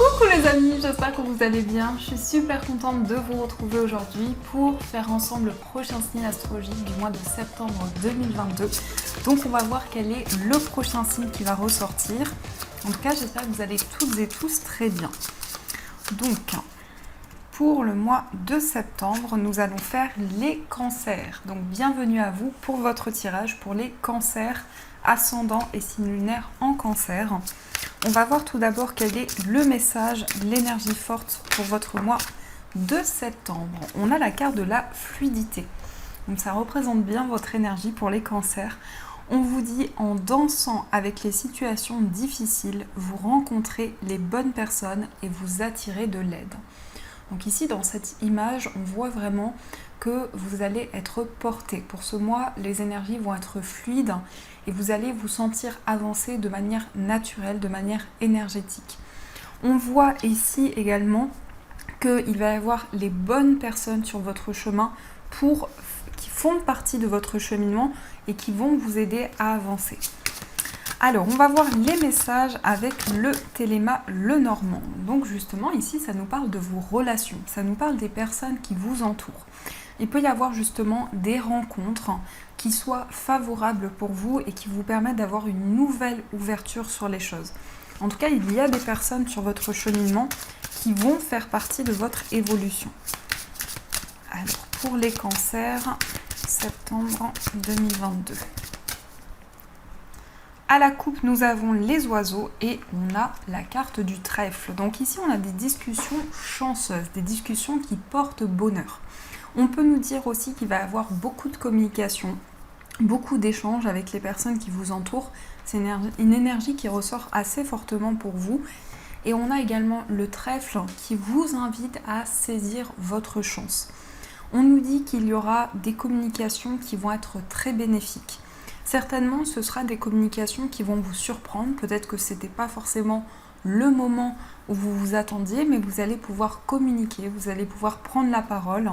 Coucou les amis, j'espère que vous allez bien. Je suis super contente de vous retrouver aujourd'hui pour faire ensemble le prochain signe astrologique du mois de septembre 2022. Donc on va voir quel est le prochain signe qui va ressortir. En tout cas, j'espère que vous allez toutes et tous très bien. Donc, pour le mois de septembre, nous allons faire les cancers. Donc bienvenue à vous pour votre tirage pour les cancers, ascendant et signe lunaire en cancer. On va voir tout d'abord quel est le message, l'énergie forte pour votre mois de septembre. On a la carte de la fluidité. Donc ça représente bien votre énergie pour les cancers. On vous dit en dansant avec les situations difficiles, vous rencontrez les bonnes personnes et vous attirez de l'aide. Donc ici dans cette image, on voit vraiment que vous allez être porté. Pour ce mois, les énergies vont être fluides et vous allez vous sentir avancer de manière naturelle, de manière énergétique. On voit ici également qu'il va y avoir les bonnes personnes sur votre chemin qui font partie de votre cheminement et qui vont vous aider à avancer. Alors, on va voir les messages avec le téléma Lenormand. Donc justement, ici, ça nous parle de vos relations, ça nous parle des personnes qui vous entourent. Il peut y avoir justement des rencontres qui soient favorables pour vous et qui vous permettent d'avoir une nouvelle ouverture sur les choses. En tout cas, il y a des personnes sur votre cheminement qui vont faire partie de votre évolution. Alors, pour les cancers, septembre 2022. À la coupe, nous avons les oiseaux et on a la carte du trèfle. Donc ici, on a des discussions chanceuses, des discussions qui portent bonheur. On peut nous dire aussi qu'il va y avoir beaucoup de communication, beaucoup d'échanges avec les personnes qui vous entourent. C'est une énergie qui ressort assez fortement pour vous. Et on a également le trèfle qui vous invite à saisir votre chance. On nous dit qu'il y aura des communications qui vont être très bénéfiques. Certainement, ce sera des communications qui vont vous surprendre. Peut-être que ce n'était pas forcément le moment où vous vous attendiez, mais vous allez pouvoir communiquer, vous allez pouvoir prendre la parole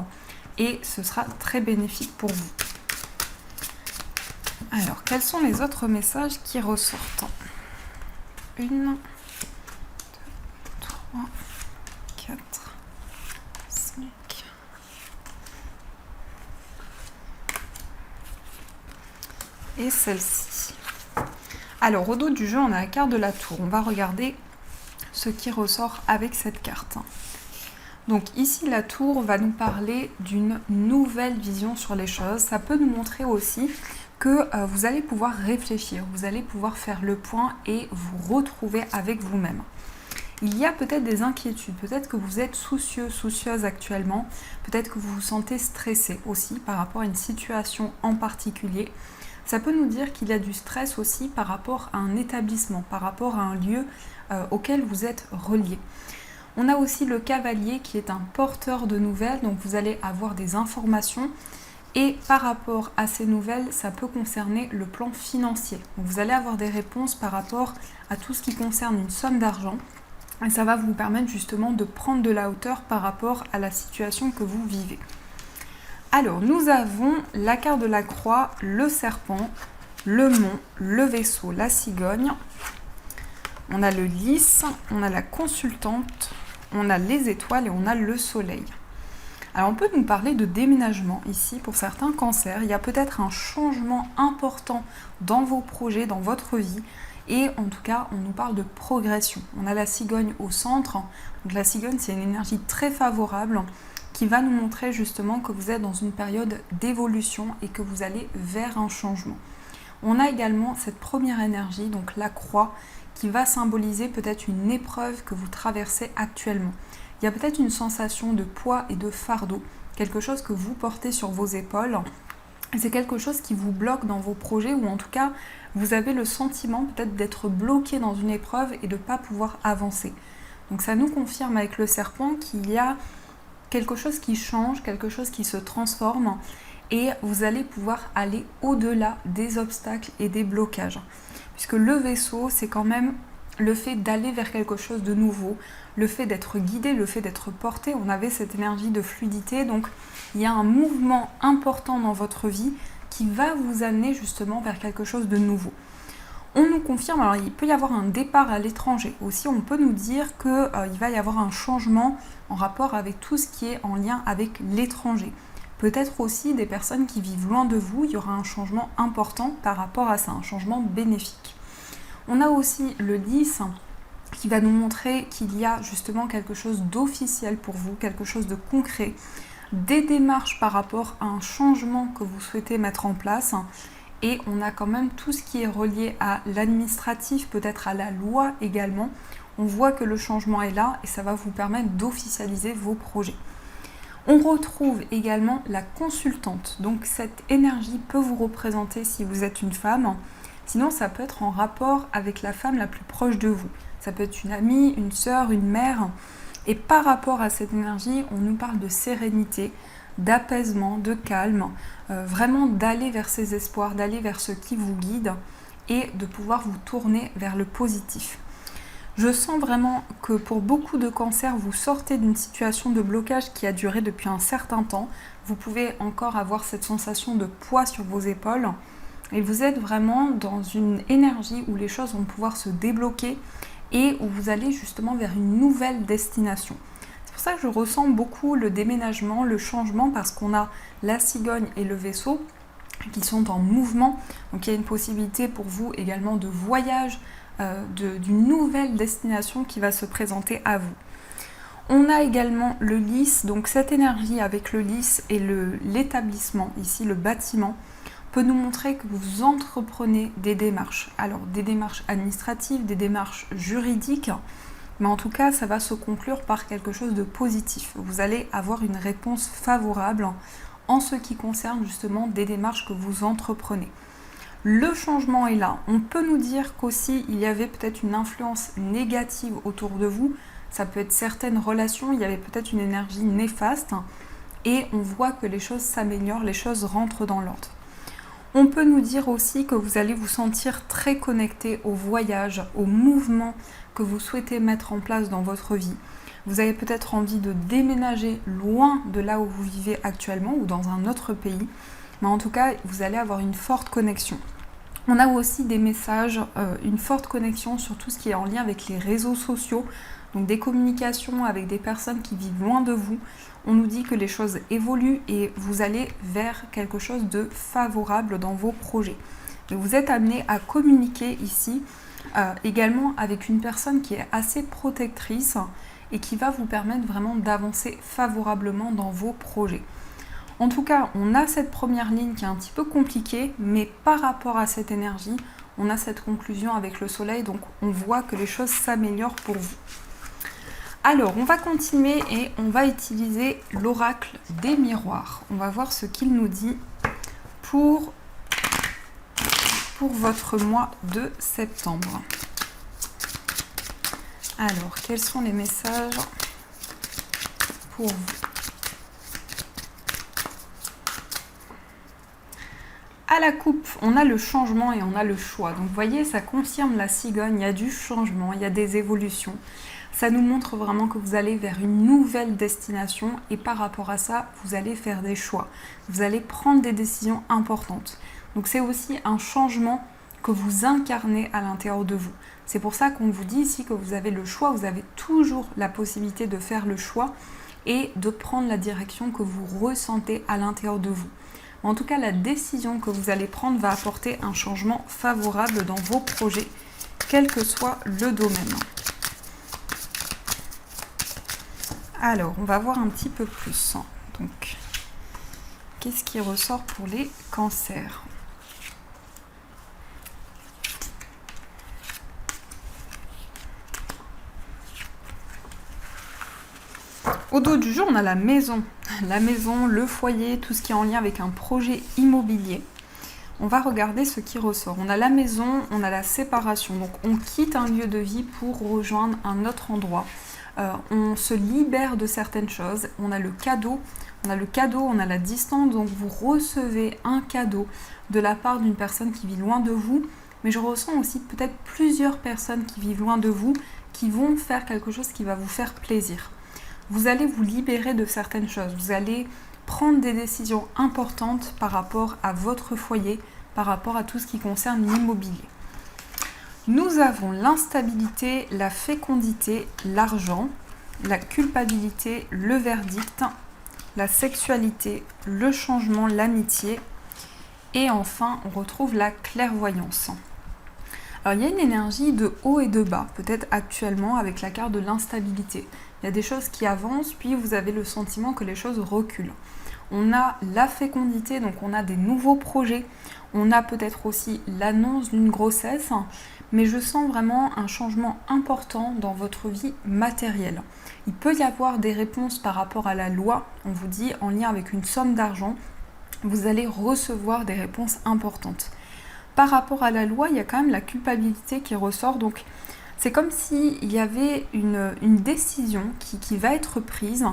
et ce sera très bénéfique pour vous. Alors, quels sont les autres messages qui ressortent ? 1, 2, 3, 4, 5. Et celle-ci. Alors, au dos du jeu, on a la carte de la tour. On va regarder ce qui ressort avec cette carte. Donc ici, la tour va nous parler d'une nouvelle vision sur les choses. Ça peut nous montrer aussi que vous allez pouvoir réfléchir, vous allez pouvoir faire le point et vous retrouver avec vous-même. Il y a peut-être des inquiétudes, peut-être que vous êtes soucieux, soucieuse actuellement, peut-être que vous vous sentez stressé aussi par rapport à une situation en particulier. Ça peut nous dire qu'il y a du stress aussi par rapport à un établissement, par rapport à un lieu auquel vous êtes relié. On a aussi le cavalier qui est un porteur de nouvelles, donc vous allez avoir des informations et par rapport à ces nouvelles, ça peut concerner le plan financier. Donc vous allez avoir des réponses par rapport à tout ce qui concerne une somme d'argent et ça va vous permettre justement de prendre de la hauteur par rapport à la situation que vous vivez. Alors, nous avons la carte de la croix, le serpent, le mont, le vaisseau, la cigogne. On a le lys, on a la consultante, on a les étoiles et on a le soleil. Alors, on peut nous parler de déménagement ici pour certains cancers. Il y a peut-être un changement important dans vos projets, dans votre vie. Et en tout cas, on nous parle de progression. On a la cigogne au centre. Donc, la cigogne, c'est une énergie très favorable qui va nous montrer justement que vous êtes dans une période d'évolution et que vous allez vers un changement. On a également cette première énergie, donc la croix, qui va symboliser peut-être une épreuve que vous traversez actuellement. Il y a peut-être une sensation de poids et de fardeau, quelque chose que vous portez sur vos épaules. C'est quelque chose qui vous bloque dans vos projets ou en tout cas, vous avez le sentiment peut-être d'être bloqué dans une épreuve et de ne pas pouvoir avancer. Donc ça nous confirme avec le serpent qu'il y a quelque chose qui change, quelque chose qui se transforme et vous allez pouvoir aller au-delà des obstacles et des blocages. Puisque le vaisseau, c'est quand même le fait d'aller vers quelque chose de nouveau, le fait d'être guidé, le fait d'être porté. On avait cette énergie de fluidité, donc il y a un mouvement important dans votre vie qui va vous amener justement vers quelque chose de nouveau. On nous confirme, alors il peut y avoir un départ à l'étranger. Aussi, on peut nous dire qu'il va y avoir un changement en rapport avec tout ce qui est en lien avec l'étranger. Peut-être aussi des personnes qui vivent loin de vous, il y aura un changement important par rapport à ça, un changement bénéfique. On a aussi le 10 qui va nous montrer qu'il y a justement quelque chose d'officiel pour vous, quelque chose de concret, des démarches par rapport à un changement que vous souhaitez mettre en place. Et on a quand même tout ce qui est relié à l'administratif, peut-être à la loi également. On voit que le changement est là et ça va vous permettre d'officialiser vos projets. On retrouve également la consultante. Donc cette énergie peut vous représenter si vous êtes une femme. Sinon, ça peut être en rapport avec la femme la plus proche de vous. Ça peut être une amie, une sœur, une mère. Et par rapport à cette énergie, on nous parle de sérénité, d'apaisement, de calme, vraiment d'aller vers ces espoirs, d'aller vers ce qui vous guide et de pouvoir vous tourner vers le positif. Je sens vraiment que pour beaucoup de cancers, vous sortez d'une situation de blocage qui a duré depuis un certain temps. Vous pouvez encore avoir cette sensation de poids sur vos épaules et vous êtes vraiment dans une énergie où les choses vont pouvoir se débloquer et où vous allez justement vers une nouvelle destination. C'est pour ça que je ressens beaucoup le déménagement, le changement, parce qu'on a la cigogne et le vaisseau qui sont en mouvement. Donc il y a une possibilité pour vous également de voyage, d'une nouvelle destination qui va se présenter à vous. On a également le lys, donc cette énergie avec le lys et l'établissement, ici le bâtiment, peut nous montrer que vous entreprenez des démarches. Alors des démarches administratives, des démarches juridiques, mais en tout cas ça va se conclure par quelque chose de positif. Vous allez avoir une réponse favorable en ce qui concerne justement des démarches que vous entreprenez. Le changement est là. On peut nous dire qu'aussi il y avait peut-être une influence négative autour de vous. Ça peut être certaines relations, il y avait peut-être une énergie néfaste et on voit que les choses s'améliorent, les choses rentrent dans l'ordre. On peut nous dire aussi que vous allez vous sentir très connecté au voyage, au mouvement que vous souhaitez mettre en place dans votre vie. Vous avez peut-être envie de déménager loin de là où vous vivez actuellement ou dans un autre pays. Mais en tout cas, vous allez avoir une forte connexion. On a aussi des messages, une forte connexion sur tout ce qui est en lien avec les réseaux sociaux, donc des communications avec des personnes qui vivent loin de vous. On nous dit que les choses évoluent et vous allez vers quelque chose de favorable dans vos projets. Et vous êtes amené à communiquer ici également avec une personne qui est assez protectrice et qui va vous permettre vraiment d'avancer favorablement dans vos projets. En tout cas, on a cette première ligne qui est un petit peu compliquée, mais par rapport à cette énergie, on a cette conclusion avec le soleil, donc on voit que les choses s'améliorent pour vous. Alors, on va continuer et on va utiliser l'oracle des miroirs. On va voir ce qu'il nous dit pour votre mois de septembre. Alors, quels sont les messages pour vous ? À la coupe, on a le changement et on a le choix. Donc vous voyez, ça confirme la cigogne, il y a du changement, il y a des évolutions. Ça nous montre vraiment que vous allez vers une nouvelle destination et par rapport à ça, vous allez faire des choix. Vous allez prendre des décisions importantes. Donc c'est aussi un changement que vous incarnez à l'intérieur de vous. C'est pour ça qu'on vous dit ici que vous avez le choix, vous avez toujours la possibilité de faire le choix et de prendre la direction que vous ressentez à l'intérieur de vous. En tout cas, la décision que vous allez prendre va apporter un changement favorable dans vos projets, quel que soit le domaine. Alors, on va voir un petit peu plus. Donc, qu'est-ce qui ressort pour les cancers ? Au dos du jeu, on a la maison. La maison, le foyer, tout ce qui est en lien avec un projet immobilier. On va regarder ce qui ressort. On a la maison, on a la séparation. Donc, on quitte un lieu de vie pour rejoindre un autre endroit. On se libère de certaines choses. On a le cadeau. On a la distance. Donc, vous recevez un cadeau de la part d'une personne qui vit loin de vous. Mais je ressens aussi peut-être plusieurs personnes qui vivent loin de vous qui vont faire quelque chose qui va vous faire plaisir. Vous allez vous libérer de certaines choses. Vous allez prendre des décisions importantes par rapport à votre foyer, par rapport à tout ce qui concerne l'immobilier. Nous avons l'instabilité, la fécondité, l'argent, la culpabilité, le verdict, la sexualité, le changement, l'amitié. Et enfin, on retrouve la clairvoyance. Alors, il y a une énergie de haut et de bas, peut-être actuellement avec la carte de l'instabilité. Il y a des choses qui avancent, puis vous avez le sentiment que les choses reculent. On a la fécondité, donc on a des nouveaux projets. On a peut-être aussi l'annonce d'une grossesse, mais je sens vraiment un changement important dans votre vie matérielle. Il peut y avoir des réponses par rapport à la loi, on vous dit en lien avec une somme d'argent, vous allez recevoir des réponses importantes. Par rapport à la loi, il y a quand même la culpabilité qui ressort, donc c'est comme s'il y avait une décision qui va être prise,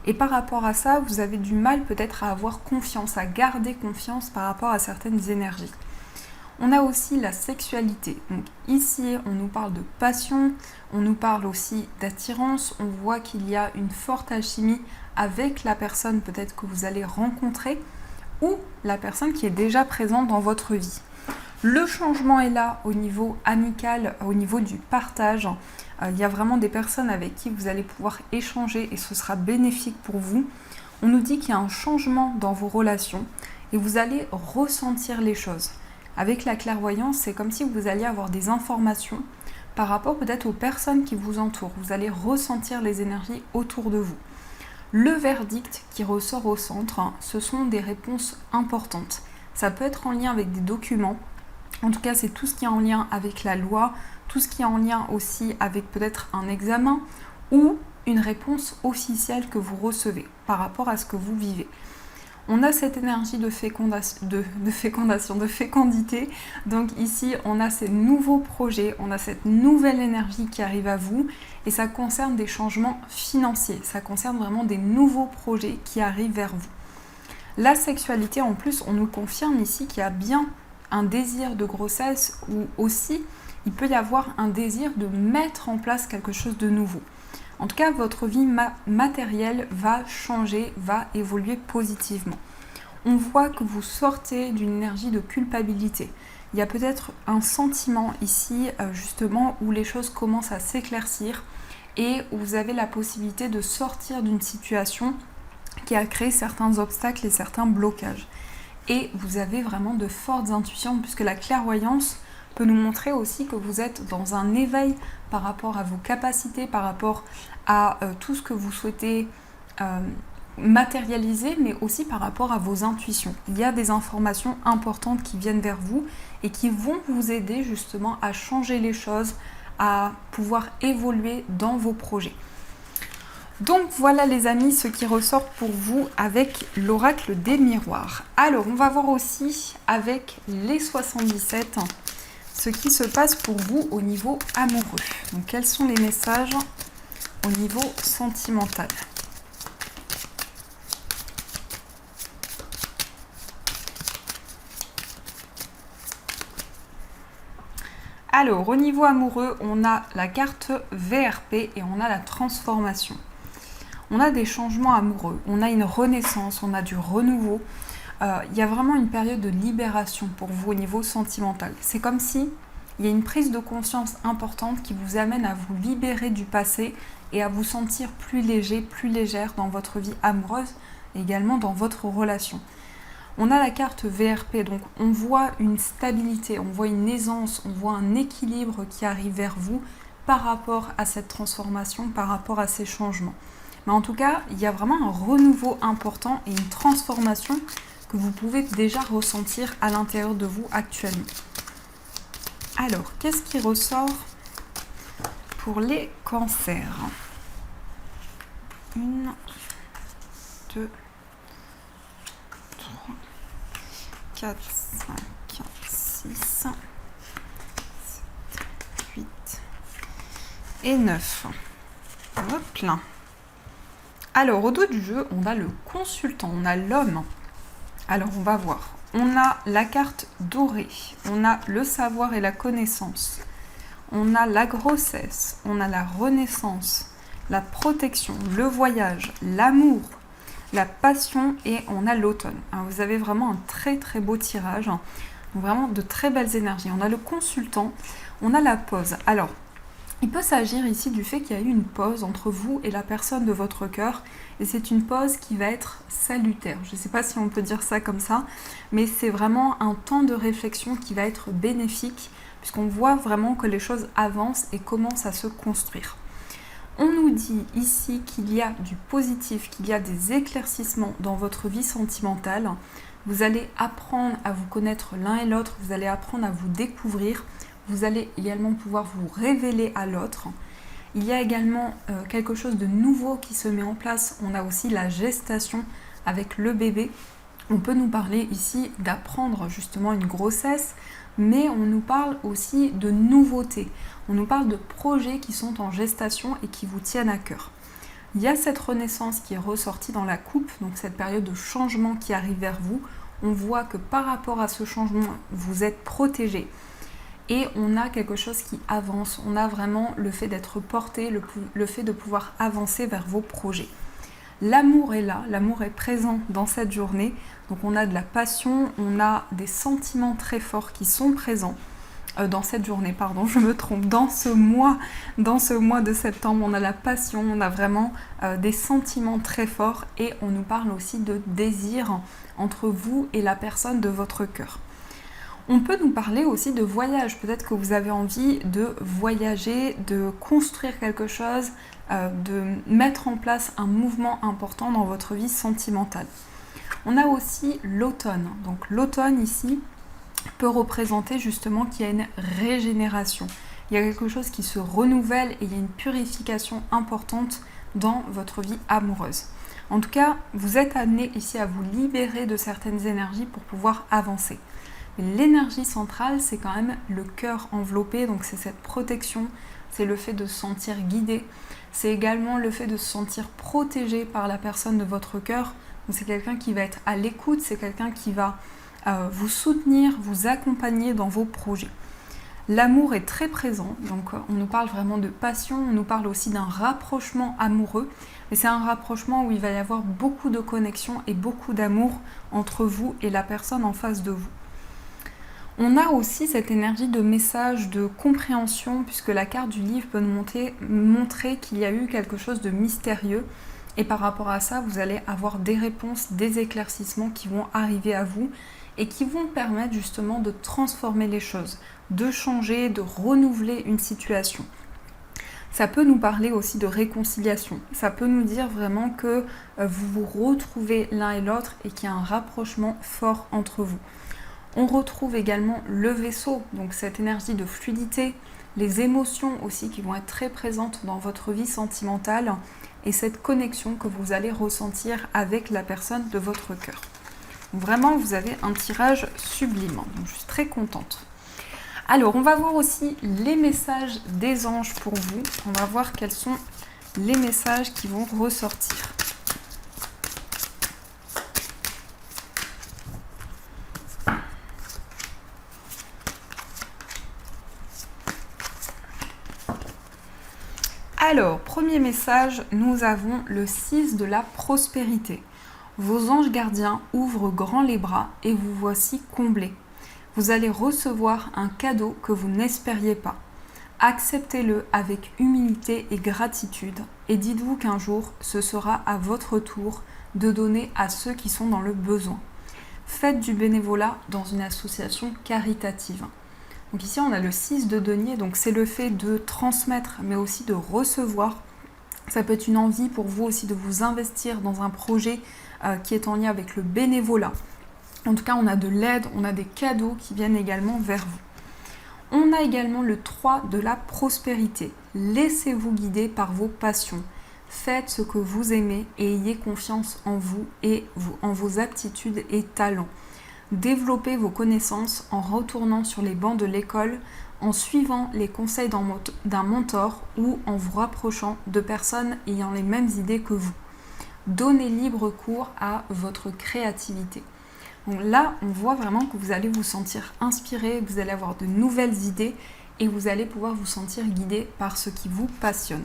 et par rapport à ça, vous avez du mal peut-être à avoir confiance, à garder confiance par rapport à certaines énergies. On a aussi la sexualité. Donc ici, on nous parle de passion, on nous parle aussi d'attirance. On voit qu'il y a une forte alchimie avec la personne peut-être que vous allez rencontrer ou la personne qui est déjà présente dans votre vie. Le changement est là au niveau amical, au niveau du partage. Il y a vraiment des personnes avec qui vous allez pouvoir échanger et ce sera bénéfique pour vous. On nous dit qu'il y a un changement dans vos relations et vous allez ressentir les choses. Avec la clairvoyance, c'est comme si vous alliez avoir des informations par rapport peut-être aux personnes qui vous entourent. Vous allez ressentir les énergies autour de vous. Le verdict qui ressort au centre, ce sont des réponses importantes. Ça peut être en lien avec des documents. En tout cas, c'est tout ce qui est en lien avec la loi, tout ce qui est en lien aussi avec peut-être un examen ou une réponse officielle que vous recevez par rapport à ce que vous vivez. On a cette énergie de fécondité. Donc ici, on a ces nouveaux projets, on a cette nouvelle énergie qui arrive à vous et ça concerne des changements financiers. Ça concerne vraiment des nouveaux projets qui arrivent vers vous. La sexualité, en plus, on nous confirme ici qu'il y a bien un désir de grossesse ou aussi il peut y avoir un désir de mettre en place quelque chose de nouveau. En tout cas, votre vie matérielle va changer, va évoluer positivement. On voit que vous sortez d'une énergie de culpabilité. Il y a peut-être un sentiment ici, justement, où les choses commencent à s'éclaircir et où vous avez la possibilité de sortir d'une situation qui a créé certains obstacles et certains blocages. Et vous avez vraiment de fortes intuitions, puisque la clairvoyance peut nous montrer aussi que vous êtes dans un éveil par rapport à vos capacités, par rapport à tout ce que vous souhaitez matérialiser, mais aussi par rapport à vos intuitions. Il y a des informations importantes qui viennent vers vous et qui vont vous aider justement à changer les choses, à pouvoir évoluer dans vos projets. Donc voilà les amis, ce qui ressort pour vous avec l'oracle des miroirs. Alors on va voir aussi avec les 77 ce qui se passe pour vous au niveau amoureux. Donc quels sont les messages au niveau sentimental? Alors au niveau amoureux, on a la carte VRP et on a la transformation. On a des changements amoureux, on a une renaissance, on a du renouveau. Il y a vraiment une période de libération pour vous au niveau sentimental. C'est comme si il y a une prise de conscience importante qui vous amène à vous libérer du passé et à vous sentir plus léger, plus légère dans votre vie amoureuse et également dans votre relation. On a la carte VRP, donc on voit une stabilité, on voit une aisance, on voit un équilibre qui arrive vers vous par rapport à cette transformation, par rapport à ces changements. Mais en tout cas, il y a vraiment un renouveau important et une transformation que vous pouvez déjà ressentir à l'intérieur de vous actuellement. Alors, qu'est-ce qui ressort pour les cancers? 1, 2, 3, 4, 5, 6, 7, 8 et 9. Hop là. Alors, au dos du jeu, on a le consultant, on a l'homme. Alors, on va voir. On a la carte dorée, on a le savoir et la connaissance, on a la grossesse, on a la renaissance, la protection, le voyage, l'amour, la passion et on a l'automne. Vous avez vraiment un très très beau tirage. Donc vraiment de très belles énergies. On a le consultant, on a la pause. Alors, il peut s'agir ici du fait qu'il y a eu une pause entre vous et la personne de votre cœur, et c'est une pause qui va être salutaire. Je ne sais pas si on peut dire ça comme ça, mais c'est vraiment un temps de réflexion qui va être bénéfique, puisqu'on voit vraiment que les choses avancent et commencent à se construire. On nous dit ici qu'il y a du positif, qu'il y a des éclaircissements dans votre vie sentimentale. Vous allez apprendre à vous connaître l'un et l'autre, vous allez apprendre à vous découvrir. Vous allez également pouvoir vous révéler à l'autre. Il y a également quelque chose de nouveau qui se met en place. On a aussi la gestation avec le bébé. On peut nous parler ici d'apprendre justement une grossesse, mais on nous parle aussi de nouveautés. On nous parle de projets qui sont en gestation et qui vous tiennent à cœur. Il y a cette renaissance qui est ressortie dans la coupe, donc cette période de changement qui arrive vers vous. On voit que par rapport à ce changement, vous êtes protégé. Et on a quelque chose qui avance, on a vraiment le fait d'être porté, le fait de pouvoir avancer vers vos projets. L'amour est là, l'amour est présent dans cette journée, donc on a de la passion, on a des sentiments très forts qui sont présents dans cette journée, pardon, je me trompe, dans ce mois de septembre, on a la passion, on a vraiment des sentiments très forts et on nous parle aussi de désir entre vous et la personne de votre cœur. On peut nous parler aussi de voyage. Peut-être que vous avez envie de voyager, de construire quelque chose, de mettre en place un mouvement important dans votre vie sentimentale. On a aussi l'automne. Donc l'automne ici peut représenter justement qu'il y a une régénération. Il y a quelque chose qui se renouvelle et il y a une purification importante dans votre vie amoureuse. En tout cas, vous êtes amené ici à vous libérer de certaines énergies pour pouvoir avancer. L'énergie centrale, c'est quand même le cœur enveloppé, donc c'est cette protection, c'est le fait de se sentir guidé, c'est également le fait de se sentir protégé par la personne de votre cœur. Donc c'est quelqu'un qui va être à l'écoute, c'est quelqu'un qui va vous soutenir, vous accompagner dans vos projets. L'amour est très présent, donc on nous parle vraiment de passion, on nous parle aussi d'un rapprochement amoureux, mais c'est un rapprochement où il va y avoir beaucoup de connexion et beaucoup d'amour entre vous et la personne en face de vous. On a aussi cette énergie de message, de compréhension, puisque la carte du livre peut nous montrer qu'il y a eu quelque chose de mystérieux. Et par rapport à ça, vous allez avoir des réponses, des éclaircissements qui vont arriver à vous et qui vont permettre justement de transformer les choses, de changer, de renouveler une situation. Ça peut nous parler aussi de réconciliation. Ça peut nous dire vraiment que vous vous retrouvez l'un et l'autre et qu'il y a un rapprochement fort entre vous. On retrouve également le vaisseau, donc cette énergie de fluidité, les émotions aussi qui vont être très présentes dans votre vie sentimentale et cette connexion que vous allez ressentir avec la personne de votre cœur. Vraiment, vous avez un tirage sublime, donc je suis très contente. Alors, on va voir aussi les messages des anges pour vous. On va voir quels sont les messages qui vont ressortir. Alors, premier message, nous avons le 6 de la prospérité. Vos anges gardiens ouvrent grand les bras et vous voici comblés. Vous allez recevoir un cadeau que vous n'espériez pas. Acceptez-le avec humilité et gratitude et dites-vous qu'un jour, ce sera à votre tour de donner à ceux qui sont dans le besoin. Faites du bénévolat dans une association caritative. Donc ici, on a le 6 de denier, donc c'est le fait de transmettre, mais aussi de recevoir. Ça peut être une envie pour vous aussi de vous investir dans un projet qui est en lien avec le bénévolat. En tout cas, on a de l'aide, on a des cadeaux qui viennent également vers vous. On a également le 3 de la prospérité. Laissez-vous guider par vos passions. Faites ce que vous aimez et ayez confiance en vous et en vos aptitudes et talents. Développez vos connaissances en retournant sur les bancs de l'école, en suivant les conseils d'un mentor ou en vous rapprochant de personnes ayant les mêmes idées que vous. Donnez libre cours à votre créativité. Donc là, on voit vraiment que vous allez vous sentir inspiré, vous allez avoir de nouvelles idées et vous allez pouvoir vous sentir guidé par ce qui vous passionne.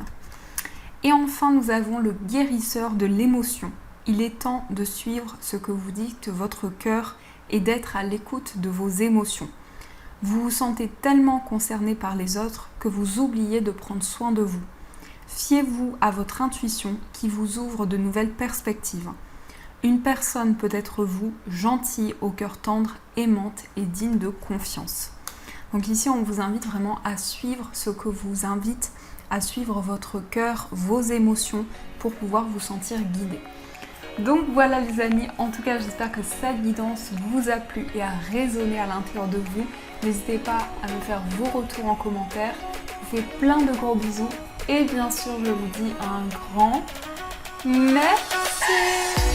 Et enfin, nous avons le guérisseur de l'émotion. Il est temps de suivre ce que vous dit votre cœur et d'être à l'écoute de vos émotions. Vous vous sentez tellement concerné par les autres que vous oubliez de prendre soin de vous. Fiez-vous à votre intuition qui vous ouvre de nouvelles perspectives. Une personne peut être vous, gentille, au cœur tendre, aimante et digne de confiance. Donc ici, on vous invite vraiment à suivre ce que vous invite, à suivre votre cœur, vos émotions pour pouvoir vous sentir guidé. Donc voilà les amis, en tout cas j'espère que cette guidance vous a plu et a résonné à l'intérieur de vous. N'hésitez pas à me faire vos retours en commentaire. Je vous fais plein de gros bisous et bien sûr je vous dis un grand merci.